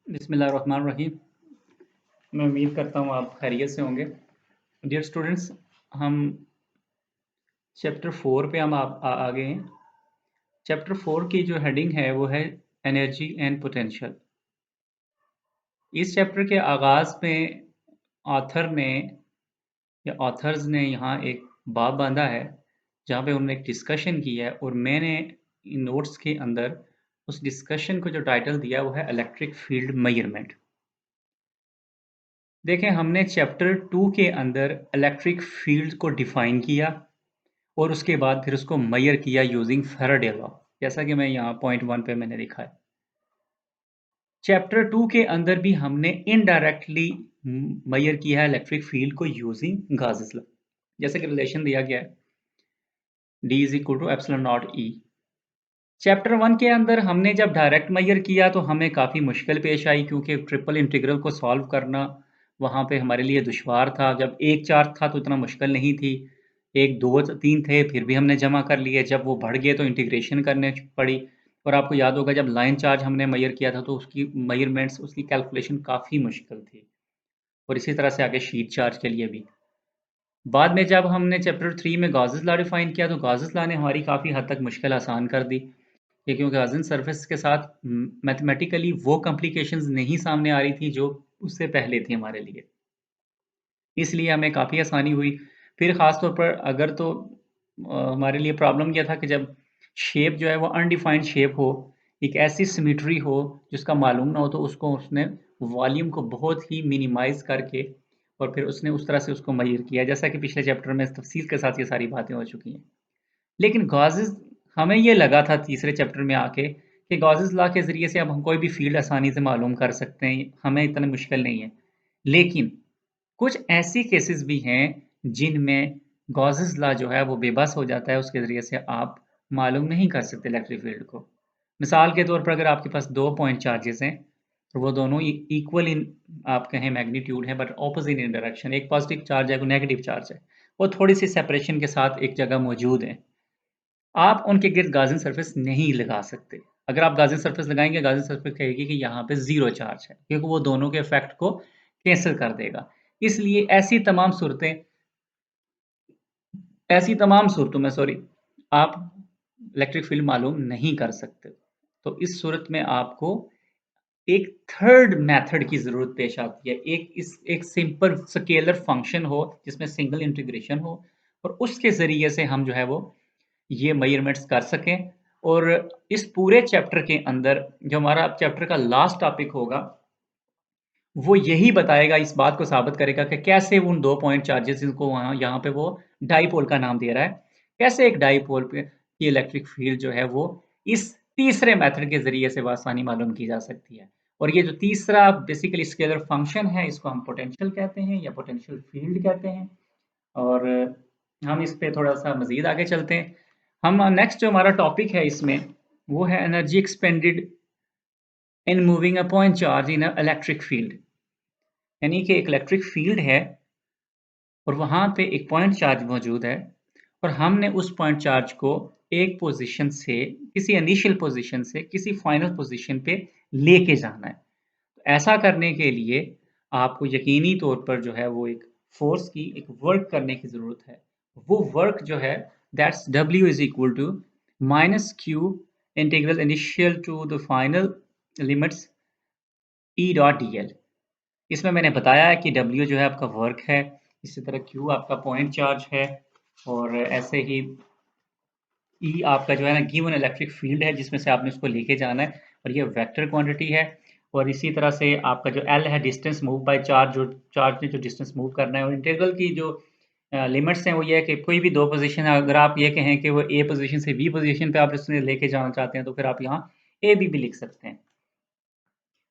बिस्मिल्लाहिर्रहमानिर्रहीम। मैं उम्मीद करता हूँ आप खैरियत से होंगे। डियर स्टूडेंट्स, हम चैप्टर 4 पे हम आ गए हैं। चैप्टर 4 की जो हेडिंग है वो है एनर्जी एंड पोटेंशियल। इस चैप्टर के आगाज़ में ऑथर ने या ऑथर्स ने यहाँ एक बाब बांधा है जहाँ पे उन्होंने एक डिस्कशन की है और मैंने इन नोट्स के अंदर उस डिस्कशन को जो टाइटल दिया वो है इलेक्ट्रिक फील्ड मेजरमेंट। देखें, हमने चैप्टर 2 के अंदर इलेक्ट्रिक फील्ड को डिफाइन किया और उसके बाद फिर उसको मेजर किया यूजिंग फैराडे लॉ, जैसा कि मैं यहाँ पॉइंट 1 पे मैंने लिखा है। चैप्टर 2 के अंदर भी हमने इनडायरेक्टली मेजर किया है इलेक्ट्रिक फील्ड को यूजिंग गॉसेस लॉ, जैसे कि रिलेशन दिया गया है D is equal to epsilon naught E। Chapter 1 के अंदर हमने जब डायरेक्ट मेजर किया तो हमें काफ़ी मुश्किल पेश आई, क्योंकि ट्रिपल इंटीग्रल को सॉल्व करना वहाँ पे हमारे लिए दुश्वार था। जब एक चार्ज था तो इतना मुश्किल नहीं थी, एक दो तीन थे फिर भी हमने जमा कर लिए। जब वो बढ़ गए तो इंटीग्रेशन करने पड़ी। और आपको याद होगा जब लाइन चार्ज हमने मेजर किया था तो उसकी मेजरमेंट्स, उसकी कैलकुलेशन काफ़ी मुश्किल थी। और इसी तरह से आगे शीट चार्ज के लिए भी। बाद में जब हमने चैप्टर 3 में गॉसेस लॉ डिफाइन किया तो गॉसेस लॉ ने हमारी काफ़ी हद तक मुश्किल आसान कर दी, क्योंकि गॉसियन सरफेस के साथ मैथमेटिकली वो कॉम्प्लिकेशंस नहीं सामने आ रही थी जो उससे पहले थी हमारे लिए। इसलिए हमें काफ़ी आसानी हुई। फिर ख़ास तौर पर अगर तो हमारे लिए प्रॉब्लम ये था कि जब शेप जो है वो अनडिफाइंड शेप हो, एक ऐसी सिमेट्री हो जिसका मालूम ना हो, तो उसको उसने वॉल्यूम को बहुत ही मिनिमाइज़ करके और फिर उसने उस तरह से उसको मेजर किया, जैसा कि पिछले चैप्टर में तफसील के साथ ये सारी बातें हो चुकी हैं। लेकिन गॉसेस, हमें ये लगा था तीसरे चैप्टर में आके कि गॉसेस लॉ के ज़रिए से अब हम कोई भी फील्ड आसानी से मालूम कर सकते हैं, हमें इतना मुश्किल नहीं है। लेकिन कुछ ऐसी केसेस भी हैं जिनमें गॉसेस लॉ जो है वो बेबस हो जाता है, उसके ज़रिए से आप मालूम नहीं कर सकते इलेक्ट्रिक फील्ड को। मिसाल के तौर पर अगर आपके पास 2 पॉइंट चार्जेस हैं, तो वो दोनों इक्वल इन, आप कहें मैग्नीट्यूड है, बट ऑपोजिट इन डायरेक्शन। एक पॉजिटिव चार्ज है, वो नेगेटिव चार्ज है, वो थोड़ी सी सेपरेशन के साथ एक जगह मौजूद हैं। आप उनके गिर्द गाज़िन सरफेस नहीं लगा सकते। अगर आप गाज़िन सरफेस लगाएँगे, गाज़िन सरफेस कहेगी कि यहाँ पे ज़ीरो चार्ज है, क्योंकि वो दोनों के इफ़ेक्ट को कैंसल कर देगा। इसलिए ऐसी तमाम सूरतों में आप इलेक्ट्रिक फील्ड मालूम नहीं कर सकते। तो इस सूरत में आपको एक थर्ड मेथड की ज़रूरत पेश आती है। एक सिंपल स्केलर फंक्शन हो जिसमें सिंगल इंटीग्रेशन हो और उसके ज़रिए से हम जो है वो ये मेजरमेंट्स कर सकें। और इस पूरे चैप्टर के अंदर जो हमारा चैप्टर का लास्ट टॉपिक होगा वो यही बताएगा, इस बात को साबित करेगा कि कैसे उन 2 पॉइंट चार्जेस जिनको वहाँ यहाँ पे वो डाइपोल का नाम दे रहा है, कैसे एक डाइपोल पे की इलेक्ट्रिक फील्ड जो है वो इस तीसरे मेथड के ज़रिए से बआसानी मालूम की जा सकती है। और ये जो तीसरा बेसिकली स्केलर फंक्शन है, इसको हम पोटेंशियल कहते हैं या पोटेंशियल फील्ड कहते हैं। और हम इस पे थोड़ा-सा मज़ीद आगे चलते हैं। हम नेक्स्ट जो हमारा टॉपिक है इसमें, वो है energy expanded in moving a point charge in a electric field. यानी कि एक इलेक्ट्रिक फील्ड है और वहाँ पे एक पॉइंट चार्ज मौजूद है और हमने उस पॉइंट चार्ज को एक पोज़ीशन से, किसी इनिशियल पोज़ीशन से किसी फाइनल पोज़ीशन पे लेके जाना है। ऐसा करने के लिए आपको यकीनी तौर पर जो है वो एक फ़ोर्स की, एक वर्क करने की ज़रूरत है। वो वर्क जो है that's W is equal to minus Q integral initial to the final limits E dot dl। इसमें मैंने बताया है कि W जो है आपका वर्क है, इसी तरह Q आपका पॉइंट चार्ज है और ऐसे ही E आपका जो है ना गिवन इलेक्ट्रिक फील्ड है जिसमें से आपने उसको लेके जाना है और ये वेक्टर क्वांटिटी है। और इसी तरह से आपका जो L है डिस्टेंस मूव बाय चार्ज, जो चार्ज ने जो डिस्टेंस मूव करना है। और इंटीग्रल की जो लिमिट्स हैं वो ये है कि कोई भी 2 पोज़ीशन है, अगर आप ये कहें कि वो A पोज़ीशन से B पोज़ीशन पे आप इसमें लेके जाना चाहते हैं तो फिर आप यहाँ A B भी लिख सकते हैं।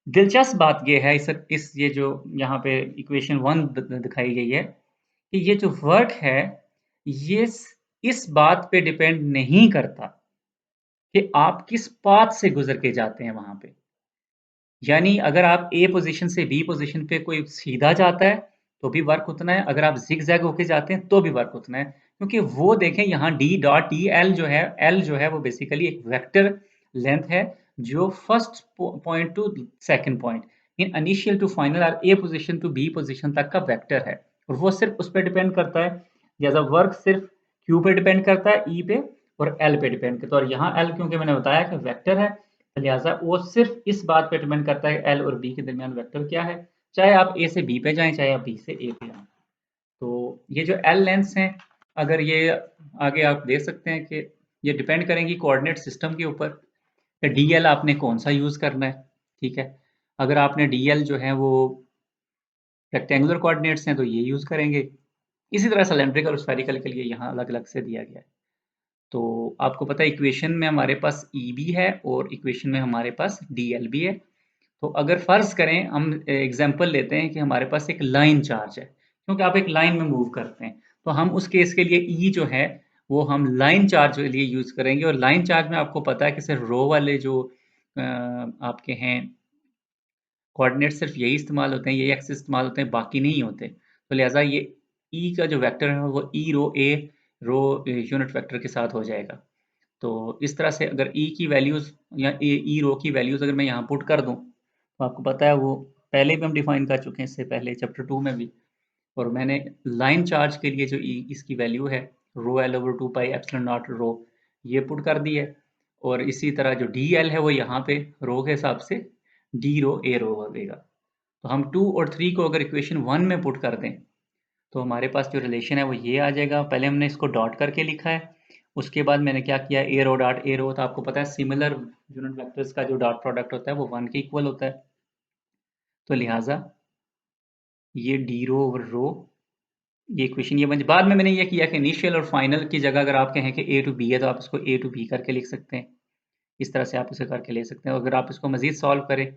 दिलचस्प बात ये है इस ये जो यहाँ पे इक्वेशन 1 दिखाई गई है कि ये जो वर्क है ये इस बात पे डिपेंड नहीं करता कि आप किस पाथ से गुजर के जाते हैं वहां पे। यानी अगर आप ए पोजीशन से बी पोजीशन पे कोई सीधा जाता है तो भी वर्क उतना है, अगर आप जिग जैग होके जाते हैं तो भी वर्क उतना है। क्योंकि वो देखें यहाँ डी डॉट टी एल जो है, एल जो है वो बेसिकली एक वेक्टर लेंथ है जो first point to second point, in initial to final और A position to B position तक का वेक्टर है, और वो सिर्फ उस पर डिपेंड करता है, जैसा वर्क सिर्फ क्यू पे डिपेंड करता है, ई पे और एल पे डिपेंड करता है। और यहाँ एल क्योंकि मैंने बताया कि वेक्टर है, तो लिहाजा वो सिर्फ इस बात पे डिपेंड करता है एल और बी के दरमियान वेक्टर क्या है, चाहे आप ए से बी पे जाएं, चाहे आप बी से ए पे जाएं। तो ये जो एल लेंस हैं, अगर ये आगे आप देख सकते हैं कि ये डिपेंड करेंगी कोऑर्डिनेट सिस्टम के ऊपर कि डीएल आपने कौन सा यूज़ करना है। ठीक है, अगर आपने डीएल जो है वो रेक्टेंगुलर कोऑर्डिनेट्स हैं तो ये यूज़ करेंगे। इसी तरह सिलेंड्रिकल और स्फेरिकल के लिए यहाँ अलग-अलग से दिया गया है। तो आपको पता है इक्वेशन में हमारे पास ई भी है और इक्वेशन में हमारे पास डीएल भी है। तो अगर फ़र्ज़ करें हम एग्जांपल लेते हैं कि हमारे पास एक लाइन चार्ज है, क्योंकि आप एक लाइन में मूव करते हैं, तो हम उस केस के लिए ई जो है वो हम लाइन चार्ज के लिए यूज़ करेंगे। और लाइन चार्ज में आपको पता है कि सिर्फ रो वाले जो आपके हैं कोऑर्डिनेट सिर्फ यही इस्तेमाल होते हैं, यही एक्सिस इस्तेमाल होते हैं, बाकी नहीं होते। तो लिहाजा ये ई का जो वेक्टर है वो ई रो ए रो यूनिट वेक्टर के साथ हो जाएगा। तो इस तरह से अगर ई की वैल्यूज़ या ई रो की वैल्यूज़ अगर मैं यहाँ पुट कर दूँ, तो आपको पता है वो पहले भी हम डिफाइन कर चुके हैं, इससे पहले चैप्टर 2 में भी। और मैंने लाइन चार्ज के लिए जो ई इसकी वैल्यू है rho L over 2 pi epsilon nought rho, ये पुट कर दी है। और इसी तरह जो डी एल है वो यहाँ पे रो के हिसाब से डी रो ए रो बनेगा। तो हम 2 और 3 को अगर इक्वेशन 1 में पुट कर दें, तो हमारे पास जो रिलेशन है वो ये आ जाएगा। पहले हमने इसको डॉट करके लिखा है, उसके बाद मैंने क्या किया, ए रो डॉट ए रो, तो आपको पता है सिमिलर यूनिट वेक्टर्स का जो डॉट प्रोडक्ट होता है वो 1 के इक्वल होता है। तो लिहाजा ये डी रो ओवर रो, ये इक्वेशन ये बन, बाद में मैंने ये किया कि इनिशियल और फाइनल की जगह अगर आप कहें कि ए टू बी है तो आप इसको ए टू बी करके लिख सकते हैं। इस तरह से आप इसे करके ले सकते हैं। अगर आप इसको मज़ीद सॉल्व करें,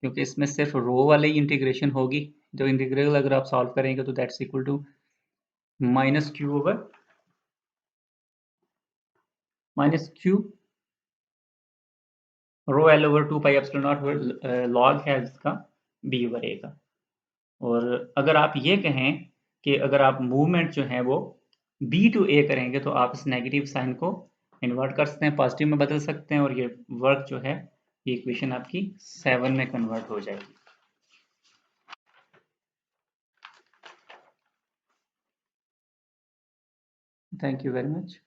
क्योंकि इसमें सिर्फ रो वाले ही इंटीग्रेशन होगी, जो इंटीग्रल अगर आप सॉल्व करेंगे तो that's equal to minus Q over minus Q rho L over 2 pi epsilon naught log है इसका बी ओवर ए का। और अगर आप ये कहें कि अगर आप मूवमेंट जो है वो बी टू ए करेंगे, तो आप इस नेगेटिव साइन को इन्वर्ट कर सकते हैं, पॉजिटिव में बदल सकते हैं, और ये वर्क जो है, ये इक्वेशन आपकी 7 में कन्वर्ट हो जाएगी। Thank you very much.